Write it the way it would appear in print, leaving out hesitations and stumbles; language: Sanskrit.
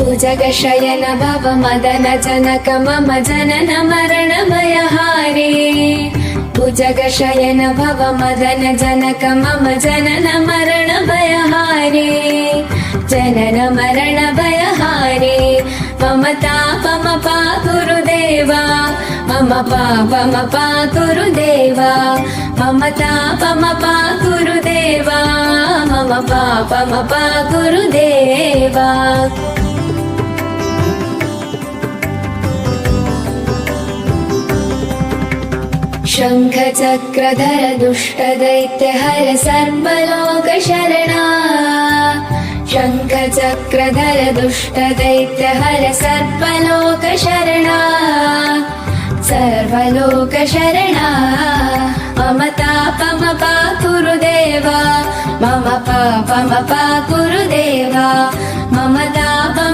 भुजगशयन भव मदन जनक मम जनन मरण भयहारे भुजगशयन भव मदन जनक मम जनन मरण भयहारे जनन मरण भयहारे मम तापमपा गुरुदेवा मम पापमपा गुरुदेवा मम तापमपा गुरुदेवा मम पापमपा गुरुदेवा शंख चक्रधर दुष्ट दैत्य हर सर्वलोक शरणा शंख चक्रधर दुष्ट दैत्य हर सर्वलोक शरणा सर्वलोक शरणा मम तापमपा गुरुदेवा मम पापमपा गुरुदेवा मम तापम